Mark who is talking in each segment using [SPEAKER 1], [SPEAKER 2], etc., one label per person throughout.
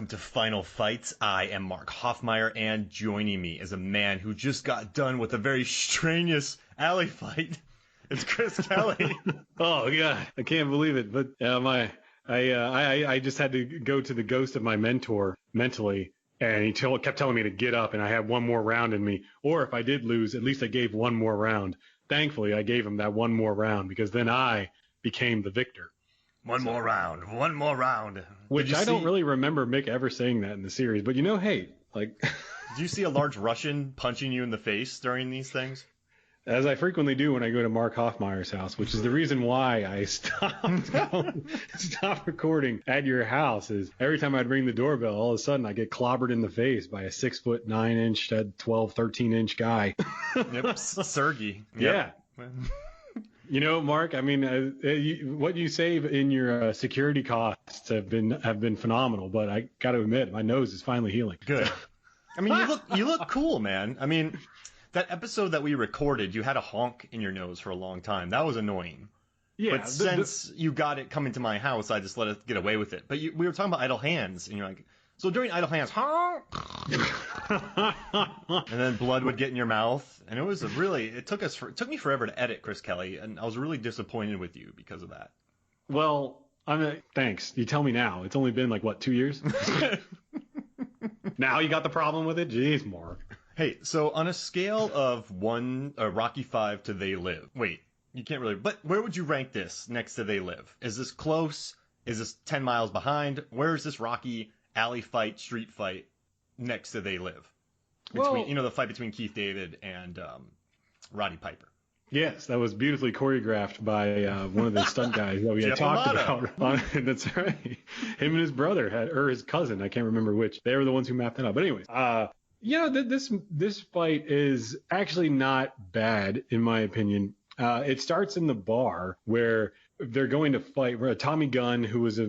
[SPEAKER 1] welcome to Final Fights. I am Mark Hoffmeyer, and joining me is a man who just got done with a very strenuous alley fight. It's Chris Kelly.
[SPEAKER 2] Oh yeah, I can't believe it. But I just had to go to the ghost of my mentor mentally, and he kept telling me to get up, and I had one more round in me. Or if I did lose, at least I gave one more round. Thankfully, I gave him that one more round because then I became the victor.
[SPEAKER 1] One more round.
[SPEAKER 2] Which I don't really remember Mick ever saying that in the series. But hey, like...
[SPEAKER 1] Did you see a large Russian punching you in the face during these things?
[SPEAKER 2] As I frequently do when I go to Mark Hoffmeyer's house, which is the reason why I stopped recording at your house, is every time I'd ring the doorbell, all of a sudden I get clobbered in the face by a 6'9", 12, 13-inch guy.
[SPEAKER 1] Yep, Sergey.
[SPEAKER 2] Yep. Yeah. Mark, I mean, what you save in your security costs have been phenomenal, but I got to admit, my nose is finally healing.
[SPEAKER 1] Good. I mean, you look cool, man. I mean, that episode that we recorded, you had a honk in your nose for a long time. That was annoying. Yeah. But since you got it coming to my house, I just let it get away with it. But we were talking about idle hands, and you're like, so during idle hands, honk, and then blood would get in your mouth, and it took me forever to edit, Chris Kelly, and I was really disappointed with you because of that.
[SPEAKER 2] Well, thanks. You tell me now. It's only been 2 years? Now you got the problem with it? Jeez, Mark.
[SPEAKER 1] Hey, so on a scale of Rocky 5 to They Live, wait, you can't really, but where would you rank this next to They Live? Is this close? Is this 10 miles behind? Where is this Rocky alley fight, street fight next to They Live? The fight between Keith David and Roddy Piper.
[SPEAKER 2] Yes, that was beautifully choreographed by one of the stunt guys that we had talked about. That's right. Him and his brother or his cousin, I can't remember which. They were the ones who mapped it out. But anyways, this fight is actually not bad in my opinion. It starts in the bar where they're going to fight. Where Tommy Gunn, who was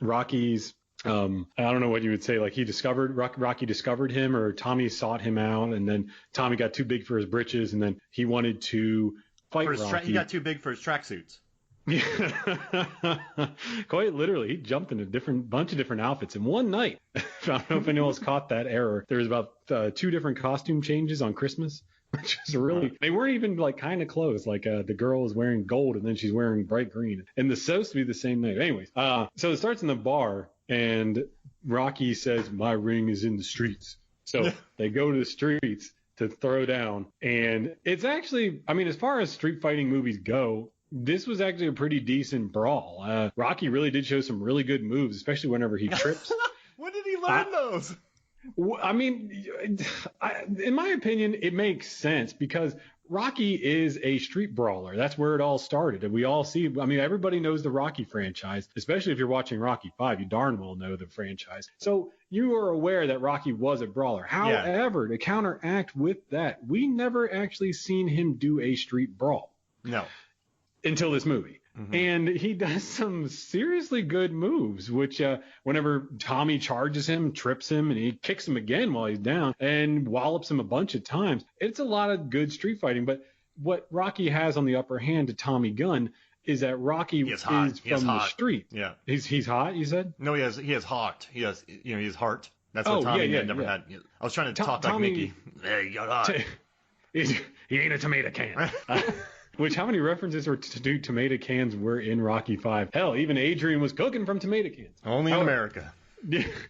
[SPEAKER 2] Rocky's. I don't know what you would say. Like Rocky discovered him, or Tommy sought him out, and then Tommy got too big for his britches, and then he wanted to fight Rocky.
[SPEAKER 1] He got too big for his tracksuits.
[SPEAKER 2] Yeah, quite literally. He jumped in a bunch of different outfits in one night. I don't know if anyone else caught that error. There was about 2 different costume changes on Christmas, which is really, they weren't even kind of close. The girl is wearing gold and then she's wearing bright green, and it's supposed to be the same night. Anyways, so it starts in the bar. And Rocky says, my ring is in the streets. So they go to the streets to throw down. And it's actually, as far as street fighting movies go, this was actually a pretty decent brawl. Rocky really did show some really good moves, especially whenever he trips.
[SPEAKER 1] When did he learn those?
[SPEAKER 2] In my opinion, it makes sense because Rocky is a street brawler. That's where it all started. And we all see, everybody knows the Rocky franchise, especially if you're watching Rocky 5, you darn well know the franchise. So you are aware that Rocky was a brawler. However, to counteract with that, we never actually seen him do a street brawl.
[SPEAKER 1] No.
[SPEAKER 2] Until this movie. Mm-hmm. And he does some seriously good moves, which whenever Tommy charges him, trips him, and he kicks him again while he's down and wallops him a bunch of times. It's a lot of good street fighting. But what Rocky has on the upper hand to Tommy Gunn is that Rocky is from the street.
[SPEAKER 1] Yeah.
[SPEAKER 2] He's hot, you said?
[SPEAKER 1] No, he has heart. He has heart. That's what Tommy never had. I was trying to talk like Mickey.
[SPEAKER 2] Hey, you got hot. He ain't a tomato can. Which, how many references to tomato cans were in Rocky 5? Hell, even Adrian was cooking from tomato cans.
[SPEAKER 1] Only in America.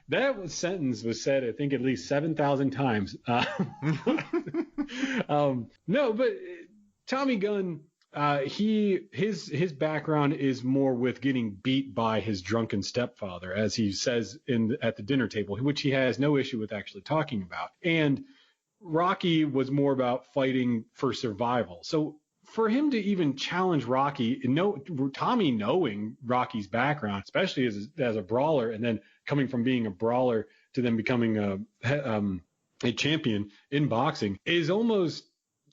[SPEAKER 2] That sentence was said, I think, at least 7,000 times. No, but Tommy Gunn, his background is more with getting beat by his drunken stepfather, as he says at the dinner table, which he has no issue with actually talking about. And Rocky was more about fighting for survival. So for him to even challenge Rocky, Tommy knowing Rocky's background, especially as a brawler, and then coming from being a brawler to then becoming a champion in boxing, is almost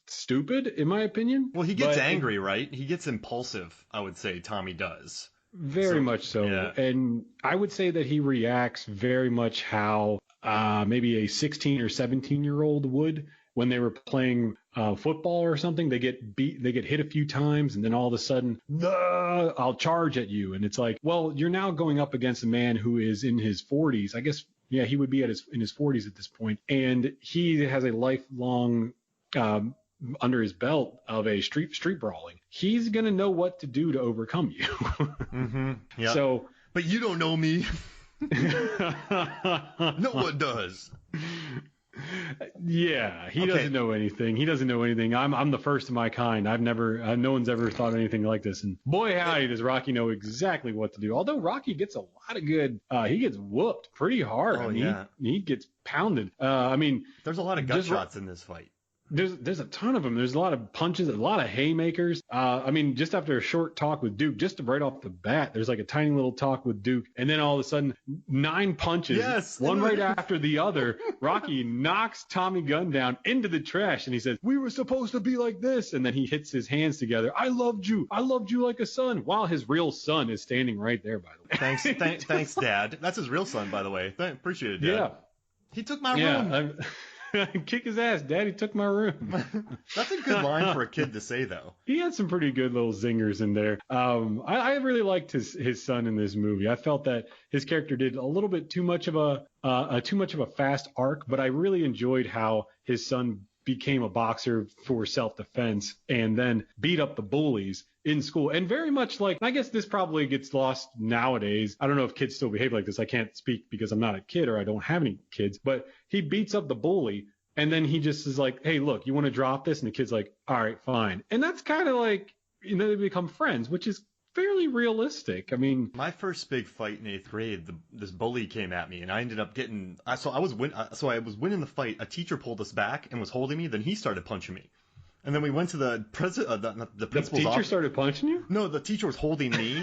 [SPEAKER 2] stupid, in my opinion.
[SPEAKER 1] Well, he gets angry, right? He gets impulsive, I would say Tommy does.
[SPEAKER 2] Very much so. Yeah. And I would say that he reacts very much how maybe a 16 or 17-year-old would. when they were playing football or something, they get hit a few times, and then all of a sudden, I'll charge at you. And it's like, well, you're now going up against a man who is in his 40s. I guess, yeah, he would be in his 40s at this point, and he has a lifelong under his belt of a street brawling. He's gonna know what to do to overcome you.
[SPEAKER 1] Mm-hmm. Yeah.
[SPEAKER 2] So,
[SPEAKER 1] but you don't know me. No one does.
[SPEAKER 2] Yeah, he doesn't know anything. He doesn't know anything. I'm the first of my kind. No one's ever thought anything like this. And boy, howdy, does Rocky know exactly what to do. Although Rocky gets a lot of good, he gets whooped pretty hard.
[SPEAKER 1] Oh,
[SPEAKER 2] he gets pounded.
[SPEAKER 1] There's a lot of gut shots in this fight.
[SPEAKER 2] There's a ton of them. There's a lot of punches, a lot of haymakers. Just after a short talk with Duke, just right off the bat, there's like a tiny little talk with Duke, and then all of a sudden, 9 punches, one right after the other. Rocky knocks Tommy Gunn down into the trash, and he says, "We were supposed to be like this," and then he hits his hands together. I loved you like a son, while his real son is standing right there, by the way.
[SPEAKER 1] Thanks, Dad. That's his real son, by the way. Appreciate it, Dad.
[SPEAKER 2] Yeah.
[SPEAKER 1] He took my room.
[SPEAKER 2] Kick his ass, Daddy took my room.
[SPEAKER 1] That's a good line for a kid to say, though.
[SPEAKER 2] He had some pretty good little zingers in there. I really liked his son in this movie. I felt that his character did a little bit too much of a fast arc, but I really enjoyed how his son became a boxer for self-defense and then beat up the bullies in school. And very much like, I guess this probably gets lost nowadays. I don't know if kids still behave like this. I can't speak because I'm not a kid or I don't have any kids, but he beats up the bully and then he just is like, "Hey, look, you want to drop this?" And the kid's like, "All right, fine." And that's kind of like, they become friends, which is fairly realistic. I mean,
[SPEAKER 1] my first big fight in 8th grade, this bully came at me, and I ended up getting. I was winning the fight. A teacher pulled us back and was holding me. Then he started punching me, and then we went to the principal's office.
[SPEAKER 2] The teacher started punching you?
[SPEAKER 1] No, the teacher was holding me.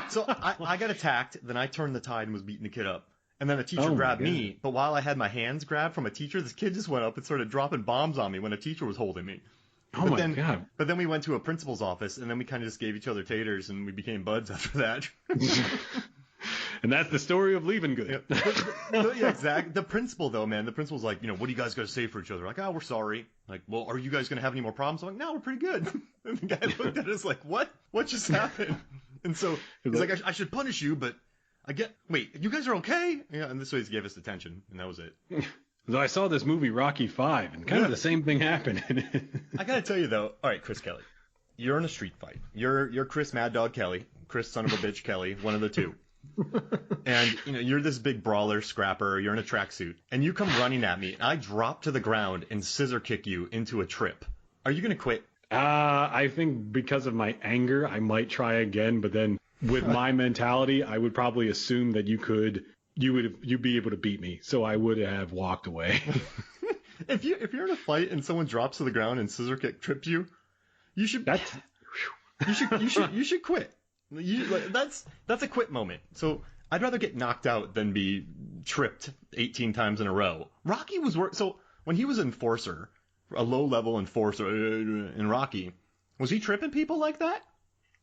[SPEAKER 1] So I got attacked. Then I turned the tide and was beating the kid up. And then a teacher grabbed me. But while I had my hands grabbed from a teacher, this kid just went up and started dropping bombs on me when a teacher was holding me.
[SPEAKER 2] God.
[SPEAKER 1] But then we went to a principal's office, and then we kind of just gave each other taters, and we became buds after that.
[SPEAKER 2] And that's the story of leaving good.
[SPEAKER 1] Yeah, exactly. The principal, though, man, the principal's like, "What do you guys got to say for each other?" Like, "Oh, we're sorry." Like, "Well, are you guys going to have any more problems?" I'm like, "No, we're pretty good." And the guy looked at us like, "What? What just happened?" And so he's like, I should punish you, but wait, you guys are okay? Yeah, and this way he gave us attention, and that was it.
[SPEAKER 2] So I saw this movie, Rocky 5, and kind of the same thing happened.
[SPEAKER 1] I gotta tell you, though, all right, Chris Kelly, you're in a street fight. You're Chris Mad Dog Kelly, Chris son of a bitch Kelly, one of the two. And, you're this big brawler, scrapper, you're in a tracksuit, and you come running at me, and I drop to the ground and scissor kick you into a trip. Are you gonna quit?
[SPEAKER 2] I think because of my anger, I might try again, but then with my mentality, I would probably assume that you'd be able to beat me, so I would have walked away.
[SPEAKER 1] If you're in a fight and someone drops to the ground and scissor kick trips you, you should quit. That's a quit moment. So I'd rather get knocked out than be tripped 18 times in a row. Rocky was so when he was enforcer, a low-level enforcer in Rocky, was he tripping people like that?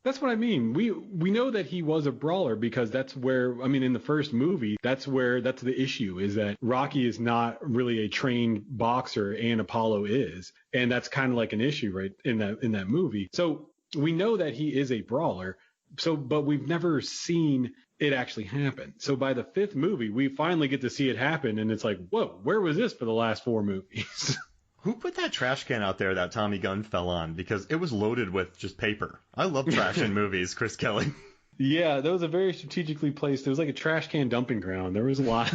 [SPEAKER 2] That's what I mean. We know that he was a brawler because that's where, in the first movie, that's the issue, is that Rocky is not really a trained boxer and Apollo is. And that's kind of like an issue, right, in that movie. So we know that he is a brawler, but we've never seen it actually happen. So by the 5th movie, we finally get to see it happen, and it's like, whoa, where was this for the last 4 movies?
[SPEAKER 1] Who put that trash can out there that Tommy Gunn fell on? Because it was loaded with just paper. I love trash in movies, Chris Kelly.
[SPEAKER 2] Yeah, that was a very strategically placed. It was like a trash can dumping ground. There was a lot.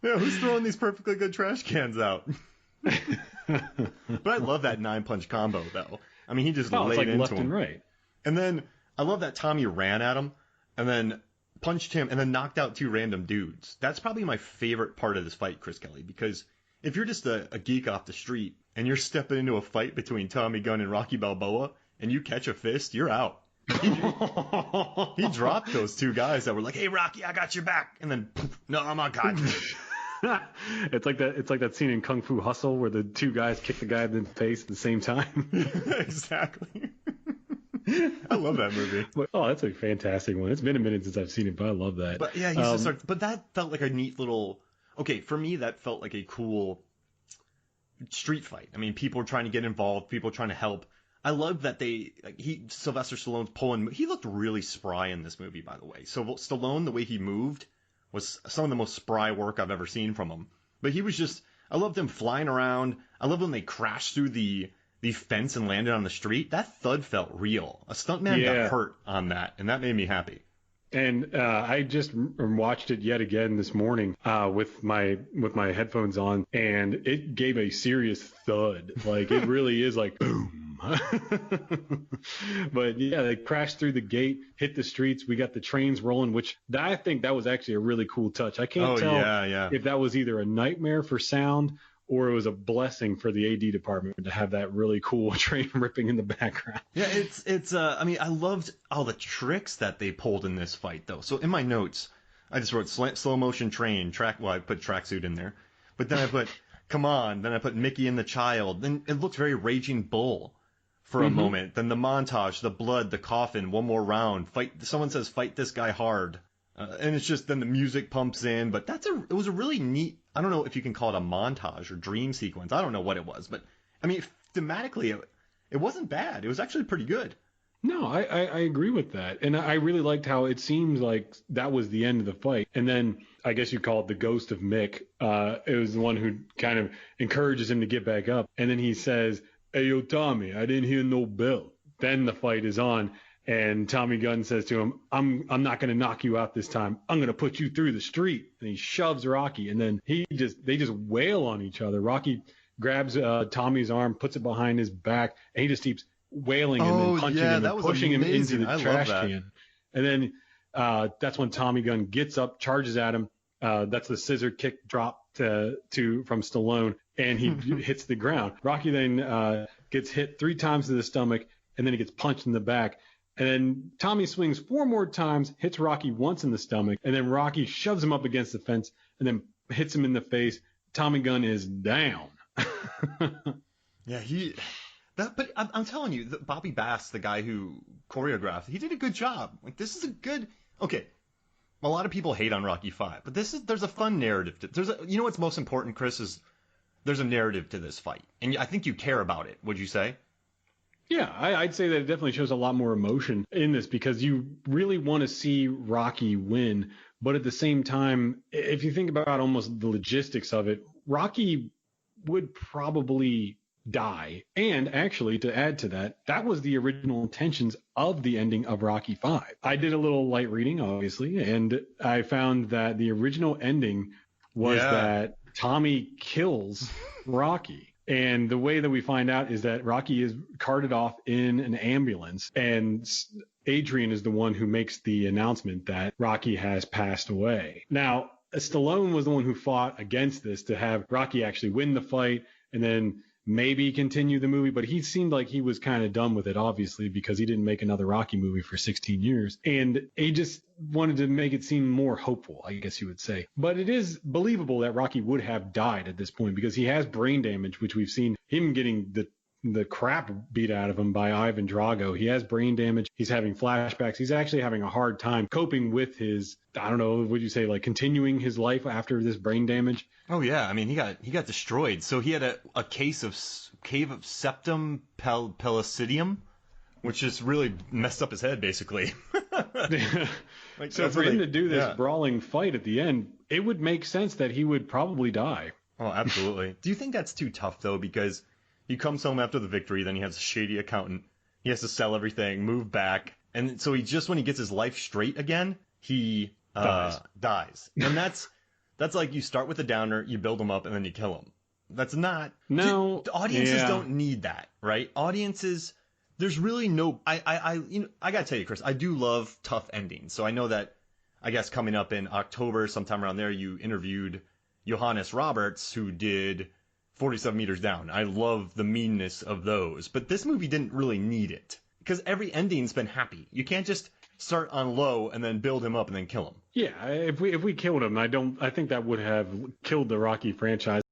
[SPEAKER 1] Yeah, who's throwing these perfectly good trash cans out? But I love that 9-punch combo, though. He just laid
[SPEAKER 2] like
[SPEAKER 1] into
[SPEAKER 2] left
[SPEAKER 1] him.
[SPEAKER 2] And right.
[SPEAKER 1] And then I love that Tommy ran at him and then punched him and then knocked out 2 random dudes. That's probably my favorite part of this fight, Chris Kelly, because if you're just a geek off the street and you're stepping into a fight between Tommy Gunn and Rocky Balboa and you catch a fist, you're out. He dropped those 2 guys that were like, "Hey, Rocky, I got your back." And then, poof, "No, I'm on God."
[SPEAKER 2] It's like that scene in Kung Fu Hustle where the 2 guys kick the guy in the face at the same time.
[SPEAKER 1] Exactly. I love that movie.
[SPEAKER 2] Oh, that's a fantastic one. It's been a minute since I've seen it, but I love that.
[SPEAKER 1] But yeah, but that felt like a neat little. Okay, for me, that felt like a cool street fight. I mean, people trying to get involved, people trying to help. I love that Sylvester Stallone's pulling. He looked really spry in this movie, by the way. So Stallone, the way he moved, was some of the most spry work I've ever seen from him. But he was just, I loved him flying around. I love when they crashed through the fence and landed on the street. That thud felt real. A stuntman got hurt on that, and that made me happy.
[SPEAKER 2] And I just watched it yet again this morning with my headphones on, and it gave a serious thud. Like, it really is like boom. But yeah, they crashed through the gate, hit the streets. We got the trains rolling, which I think that was actually a really cool touch. I can't tell if that was either a nightmare for sound or it was a blessing for the AD department to have that really cool train ripping in the background.
[SPEAKER 1] Yeah, it's I mean, I loved all the tricks that they pulled in this fight, though. So in my notes, I just wrote slow motion train, I put tracksuit in there. But then I put, come on, then I put Mickey and the child. Then it looked very Raging Bull for a moment. Then the montage, the blood, the coffin, one more round, someone says, fight this guy hard. And it's just, then the music pumps in, but it was a really neat, I don't know if you can call it a montage or dream sequence. I don't know what it was, but I mean, thematically, it wasn't bad. It was actually pretty good.
[SPEAKER 2] No, I agree with that. And I really liked how it seems like that was the end of the fight. And then I guess you call it the ghost of Mick. It was the one who kind of encourages him to get back up. And then he says, "Hey, yo, Tommy, I didn't hear no bell." Then the fight is on. And Tommy Gunn says to him, I'm not going to knock you out this time. I'm going to put you through the street. And he shoves Rocky. And then they just wail on each other. Rocky grabs Tommy's arm, puts it behind his back, and he just keeps wailing him and punching him and pushing him into the trash can. And then that's when Tommy Gunn gets up, charges at him. That's the scissor kick drop from Stallone, and he hits the ground. Rocky then gets hit 3 times to the stomach, and then he gets punched in the back. And then Tommy swings 4 more times, hits Rocky once in the stomach, and then Rocky shoves him up against the fence and then hits him in the face. Tommy Gunn is down.
[SPEAKER 1] Yeah, but I'm telling you, Bobby Bass, the guy who choreographed, he did a good job. Like, this is okay. A lot of people hate on Rocky 5, but there's a fun narrative. You know what's most important, Chris, is there's a narrative to this fight. And I think you care about it, would you say?
[SPEAKER 2] Yeah, I'd say that it definitely shows a lot more emotion in this because you really want to see Rocky win. But at the same time, if you think about almost the logistics of it, Rocky would probably die. And actually, to add to that, that was the original intentions of the ending of Rocky 5. I did a little light reading, obviously, and I found that the original ending was that Tommy kills Rocky. And the way that we find out is that Rocky is carted off in an ambulance, and Adrian is the one who makes the announcement that Rocky has passed away. Now, Stallone was the one who fought against this to have Rocky actually win the fight and then maybe continue the movie, but he seemed like he was kind of done with it, obviously, because he didn't make another Rocky movie for 16 years. And he just wanted to make it seem more hopeful, I guess you would say. But it is believable that Rocky would have died at this point because he has brain damage, which we've seen him getting the crap beat out of him by Ivan Drago. He has brain damage. He's having flashbacks. He's actually having a hard time coping with his, I don't know, would you say, like, continuing his life after this brain damage?
[SPEAKER 1] Oh yeah, I mean, he got destroyed. So he had a case of cave of septum pellucidum, which just really messed up his head, basically.
[SPEAKER 2] Like, so for him to do this brawling fight at the end, it would make sense that he would probably die.
[SPEAKER 1] Oh, absolutely. Do you think that's too tough, though? Because he comes home after the victory, then he has a shady accountant. He has to sell everything, move back. And so when he gets his life straight again, he dies. And that's like you start with a downer, you build him up, and then you kill him. That's not...
[SPEAKER 2] No.
[SPEAKER 1] Audiences don't need that, right? Audiences... There's really no, I gotta tell you, Chris, I do love tough endings. So I know that, I guess coming up in October, sometime around there, you interviewed Johannes Roberts, who did 47 Meters Down. I love the meanness of those, but this movie didn't really need it because every ending's been happy. You can't just start on low and then build him up and then kill him.
[SPEAKER 2] Yeah, if we killed him, I think that would have killed the Rocky franchise.